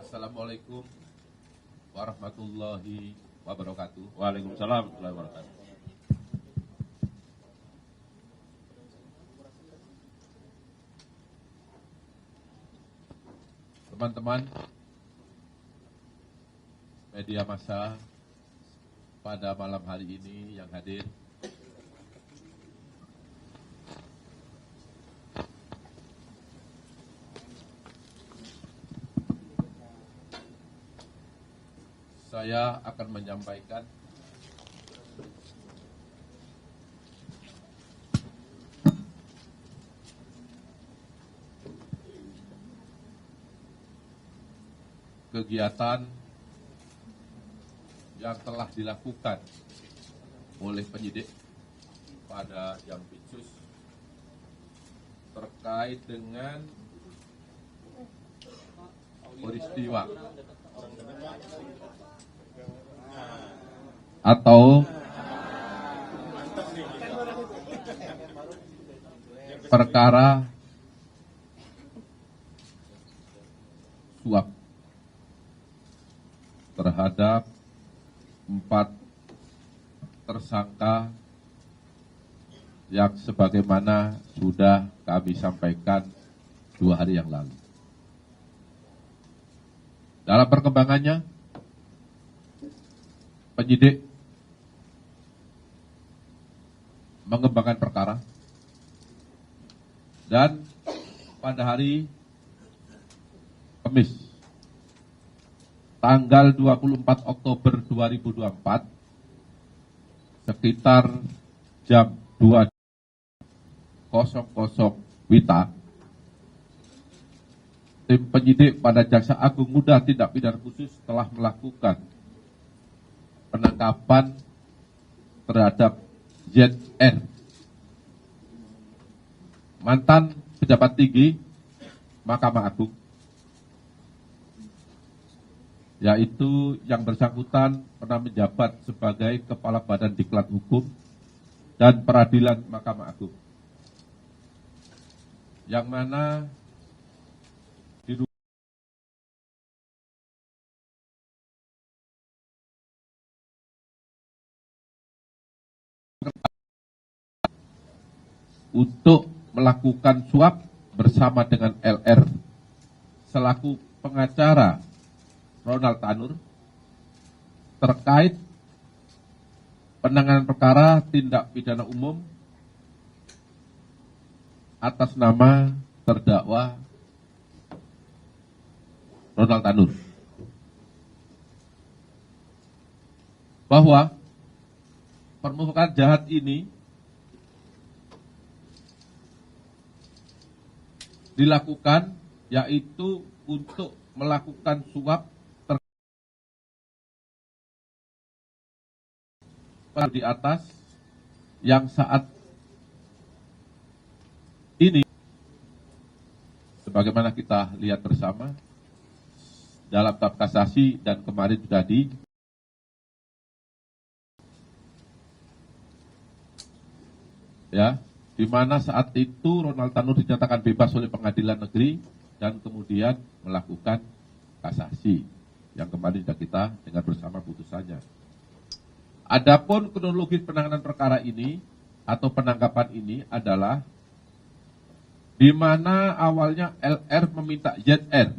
Assalamualaikum warahmatullahi wabarakatuh. Waalaikumsalam warahmatullahi wabarakatuh. Teman-teman media massa pada malam hari ini yang hadir, saya akan menyampaikan kegiatan yang telah dilakukan oleh penyidik pada Jampitsus terkait dengan peristiwa atau perkara suap terhadap 4 tersangka yang sebagaimana sudah kami sampaikan 2 hari yang lalu. Dalam perkembangannya, penyidik mengembangkan perkara dan pada hari Kamis tanggal 24 Oktober 2024 sekitar jam 2.00 WITA, tim penyidik pada Jaksa Agung Muda Tindak Pidana Khusus telah melakukan penangkapan terhadap ZR, mantan pejabat tinggi Mahkamah Agung, yaitu yang bersangkutan pernah menjabat sebagai Kepala Badan Diklat Hukum dan Peradilan Mahkamah Agung, yang mana untuk melakukan suap bersama dengan LR selaku pengacara Ronald Tanur terkait penanganan perkara tindak pidana umum atas nama terdakwa Ronald Tanur, bahwa permukaan jahat ini dilakukan yaitu untuk melakukan suap di atas yang saat ini sebagaimana kita lihat bersama dalam tahap kasasi dan kemarin sudah di mana saat itu Ronald Tanur dinyatakan bebas oleh pengadilan negeri dan kemudian melakukan kasasi yang kemarin sudah kita dengar bersama putusannya. Adapun kronologis penanganan perkara ini atau penangkapan ini adalah di mana awalnya LR meminta ZR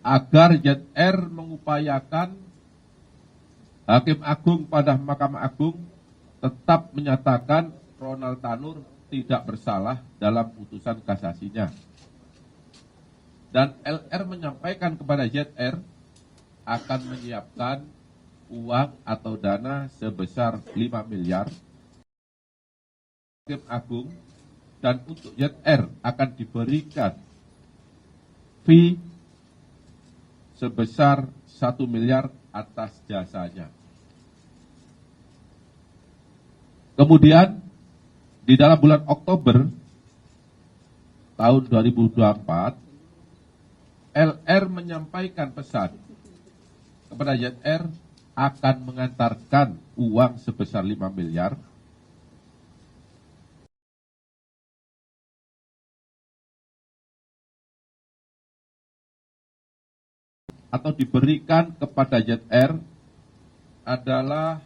agar ZR mengupayakan Hakim Agung pada Mahkamah Agung tetap menyatakan Ronald Tanur tidak bersalah dalam putusan kasasinya. Dan LR menyampaikan kepada ZR akan menyiapkan uang atau dana sebesar 5 miliar Hakim Agung, dan untuk ZR akan diberikan fee sebesar 1 miliar atas jasanya. Kemudian di dalam bulan Oktober tahun 2024, LR menyampaikan pesan kepada ZR akan mengantarkan uang sebesar 5 miliar atau diberikan kepada ZR adalah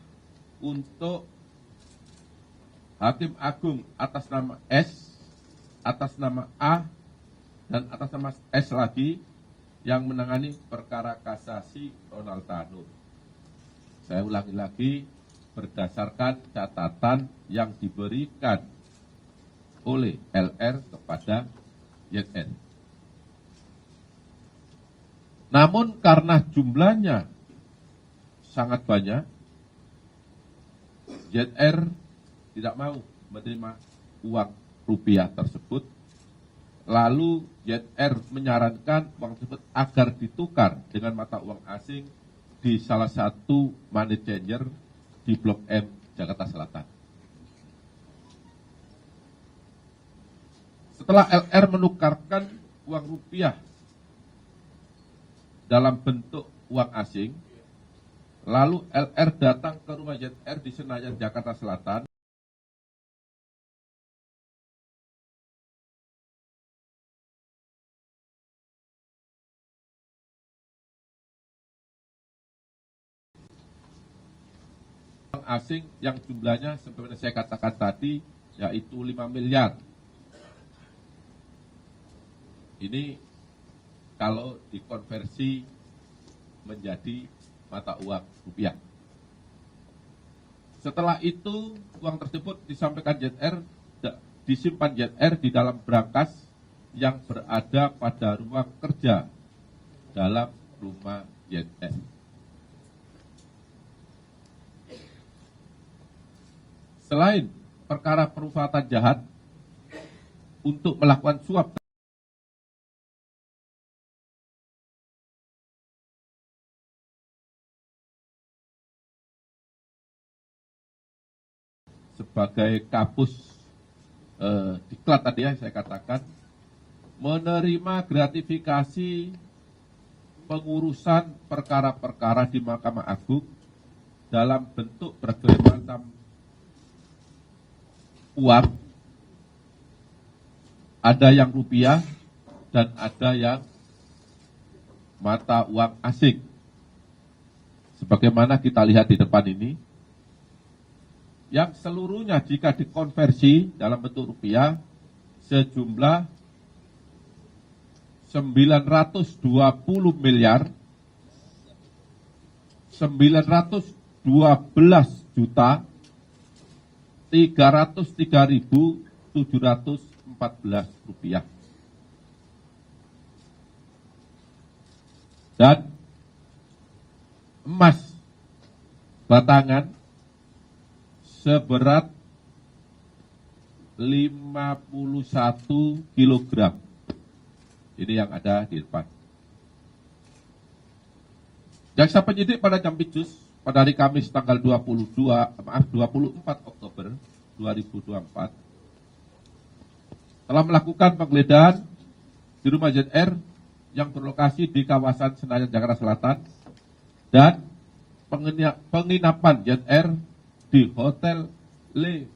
untuk Hakim Agung atas nama S, atas nama A, dan atas nama S lagi yang menangani perkara kasasi Ronald Tanur. Saya ulangi lagi, berdasarkan catatan yang diberikan oleh LR kepada ZR. Namun karena jumlahnya sangat banyak, ZR tidak mau menerima uang rupiah tersebut. Lalu ZR menyarankan uang tersebut agar ditukar dengan mata uang asing di salah satu money changer di Blok M, Jakarta Selatan. Setelah LR menukarkan uang rupiah dalam bentuk uang asing, lalu LR datang ke rumah ZR di Senayan, Jakarta Selatan. Uang asing yang jumlahnya seperti saya katakan tadi, yaitu 5 miliar. Ini kalau dikonversi menjadi mata uang rupiah. Setelah itu, uang tersebut disampaikan ZR, disimpan ZR di dalam brankas yang berada pada ruang kerja dalam rumah ZR. Selain perkara perbuatan jahat untuk melakukan suap sebagai kapus diklat tadi ya saya katakan, menerima gratifikasi pengurusan perkara-perkara di Mahkamah Agung dalam bentuk berbagai macam uang, ada yang rupiah dan ada yang mata uang asing. Sebagaimana kita lihat di depan ini, yang seluruhnya jika dikonversi dalam bentuk rupiah sejumlah 920 miliar 912 juta 303.714 rupiah. Dan emas batangan seberat 51 kilogram. Ini yang ada di depan. Jaksa penyidik pada Jampitsus pada hari Kamis tanggal 24 Oktober 2024 telah melakukan penggeledahan di rumah ZR yang berlokasi di kawasan Senayan, Jakarta Selatan, dan penginapan ZR di Hotel Le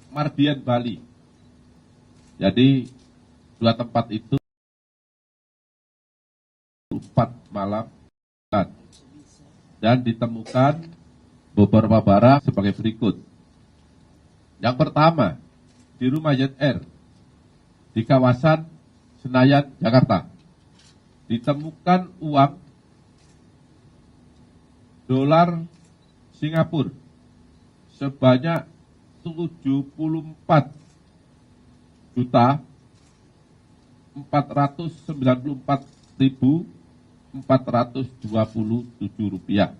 Mardian, Bali. Jadi dua tempat itu 4 malam dan ditemukan beberapa barang sebagai berikut. Yang pertama, di rumah ZR di kawasan Senayan, Jakarta, ditemukan uang dolar Singapura sebanyak 74 juta 494.427 rupiah.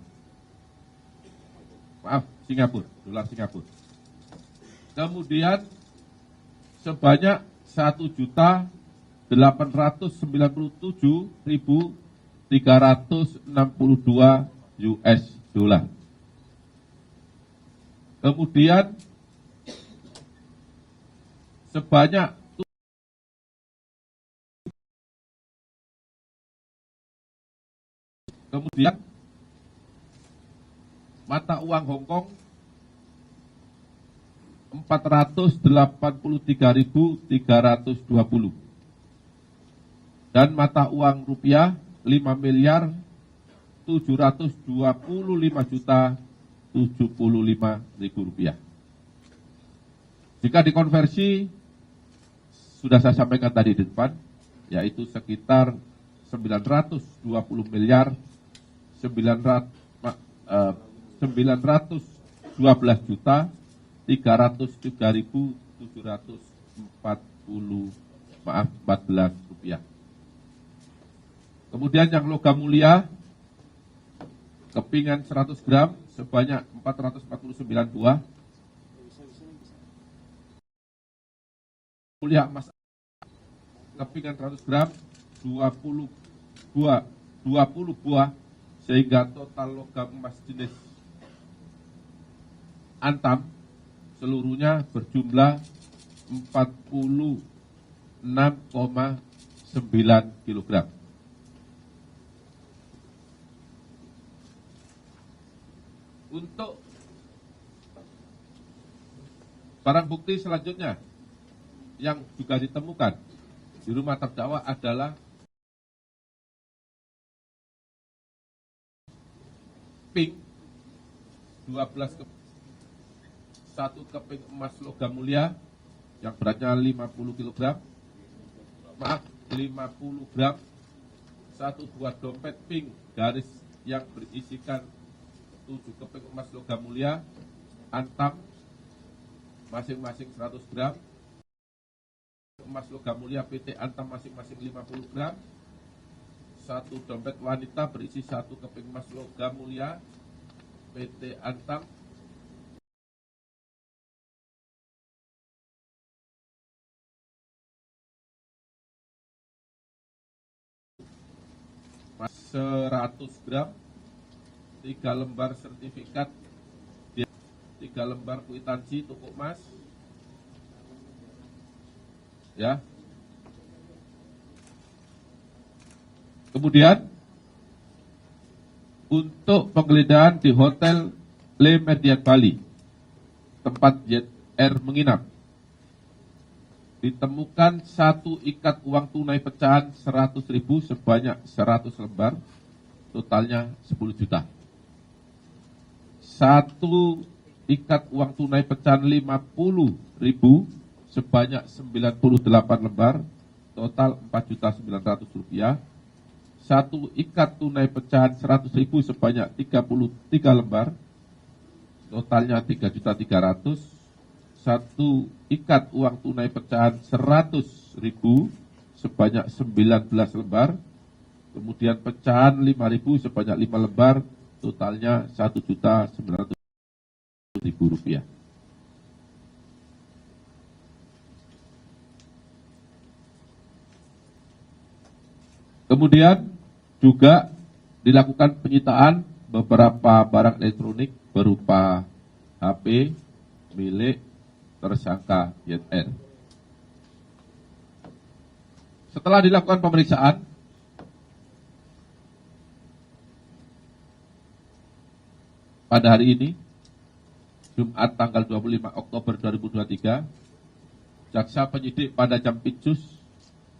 Maaf, Singapura, dolar Singapura. Kemudian sebanyak 1.897.362 US dollar. Kemudian sebanyak mata uang Hong Kong 483.320 dan mata uang rupiah 5.725.075.075 rupiah. Jika dikonversi, sudah saya sampaikan tadi di depan, yaitu sekitar 920 miliar 912 juta 303.714 rupiah. Kemudian yang logam mulia, kepingan 100 gram sebanyak 449 buah. Mulia emas, kepingan 100 gram 20 buah, sehingga total logam emas jenis antam seluruhnya berjumlah 46,9 kg. Untuk barang bukti selanjutnya yang juga ditemukan di rumah terdakwa adalah pink 12 satu keping emas logam mulia yang beratnya 50 kg, 50 gram, satu buah dompet pink garis yang berisikan 7 keping emas logam mulia antam masing-masing 100 gram, emas logam mulia PT Antam masing-masing 50 gram, satu dompet wanita berisi 1 keping emas logam mulia PT Antam mas 100 gram, 3 lembar sertifikat, 3 lembar kwitansi toko emas, ya. Kemudian untuk penggeledahan di Hotel Le Méridien Bali, tempat JR menginap, ditemukan 1 ikat uang tunai pecahan 100.000 sebanyak 100 lembar, totalnya 10 juta. 1 ikat uang tunai pecahan 50.000 sebanyak 98 lembar, total 4.900.000 rupiah. 1 ikat tunai pecahan 100.000 sebanyak 33 lembar, totalnya 3.300.000. 1 ikat uang tunai pecahan 100.000 sebanyak 19 lembar, kemudian pecahan 5.000 sebanyak 5 lembar, totalnya 1.900.000 rupiah. Kemudian juga dilakukan penyitaan beberapa barang elektronik berupa HP milik tersangka YR. Setelah dilakukan pemeriksaan, pada hari ini, Jumat tanggal 25 Oktober 2023, jaksa penyidik pada Jampitsus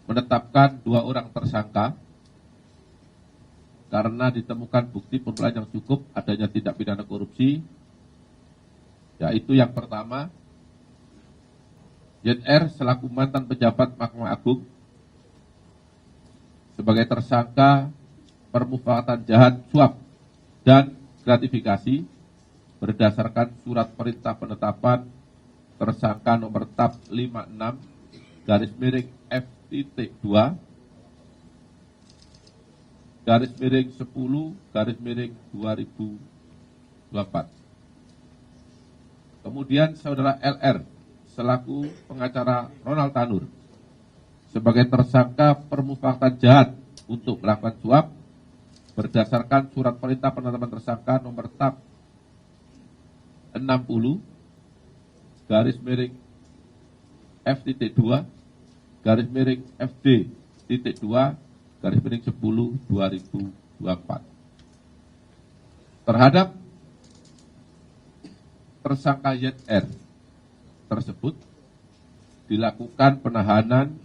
menetapkan 2 orang tersangka karena ditemukan bukti permulaan yang cukup adanya tindak pidana korupsi, yaitu yang pertama, JR selaku mantan pejabat Mahkamah Agung sebagai tersangka permufakatan jahat suap dan gratifikasi berdasarkan surat perintah penetapan tersangka nomor TAP 56/F.2 /10/2024. Kemudian saudara LR selaku pengacara Ronald Tanur sebagai tersangka permufakatan jahat untuk melakukan suap berdasarkan surat perintah penetapan tersangka nomor TAP 60/F.2/10/2024 terhadap tersangka YR tersebut dilakukan penahanan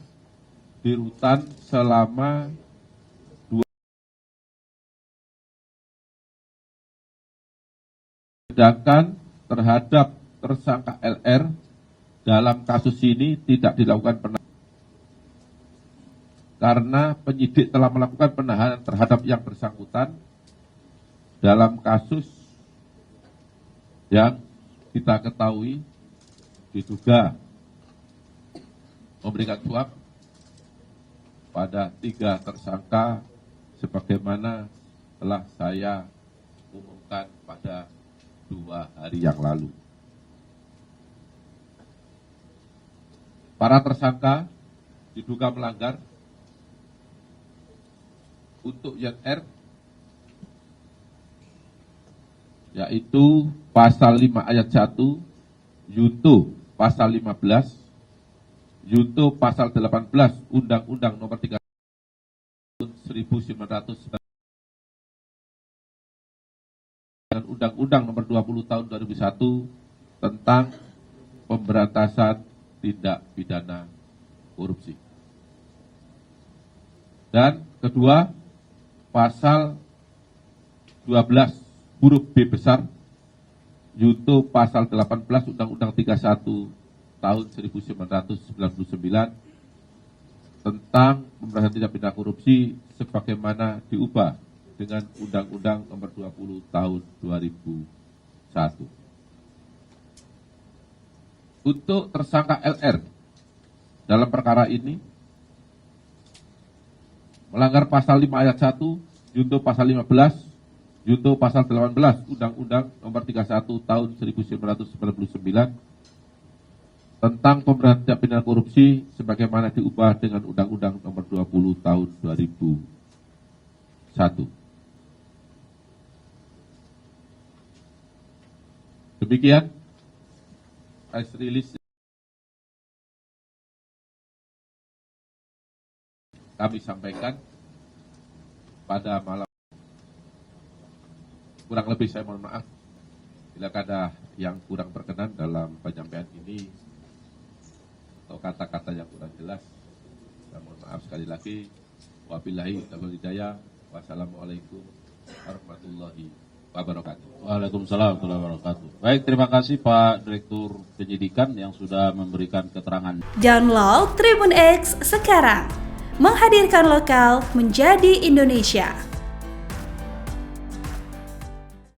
di rutan selama Sedangkan terhadap tersangka LR dalam kasus ini tidak dilakukan penahanan karena penyidik telah melakukan penahanan terhadap yang bersangkutan dalam kasus yang kita ketahui diduga memberikan suap pada 3 tersangka sebagaimana telah saya umumkan pada 2 hari yang lalu. Para tersangka diduga melanggar untuk YR yaitu pasal 5 ayat 1, Junto pasal 15, Junto pasal 18 Undang-Undang Nomor 3 tahun 1999 dan Undang-Undang Nomor 20 tahun 2001 tentang pemberantasan tindak pidana korupsi. Dan kedua, pasal 12 huruf B besar Junto pasal 18 Undang-Undang 31 tahun 1999 tentang pemberantasan tindak pidana korupsi sebagaimana diubah dengan Undang-Undang Nomor 20 tahun 2001. Untuk tersangka LR dalam perkara ini melanggar pasal 5 ayat 1, Junto pasal 15, Junto pasal 18 Undang-Undang Nomor 31 tahun 1999 tentang pemberantasan tindak pidana korupsi sebagaimana diubah dengan Undang-Undang Nomor 20 tahun 2001. Demikian press release kami sampaikan pada malam. Kurang lebih saya mohon maaf bila ada yang kurang berkenan dalam penyampaian ini atau kata-kata yang kurang jelas. Saya mohon maaf sekali lagi. Wabillahi taufiq hidayah. Wassalamualaikum warahmatullahi wabarakatuh. Waalaikumsalam warahmatullahi wabarakatuh. Baik, terima kasih Pak Direktur Penyidikan yang sudah memberikan keterangan. Download Tribun X sekarang. Menghadirkan lokal menjadi Indonesia.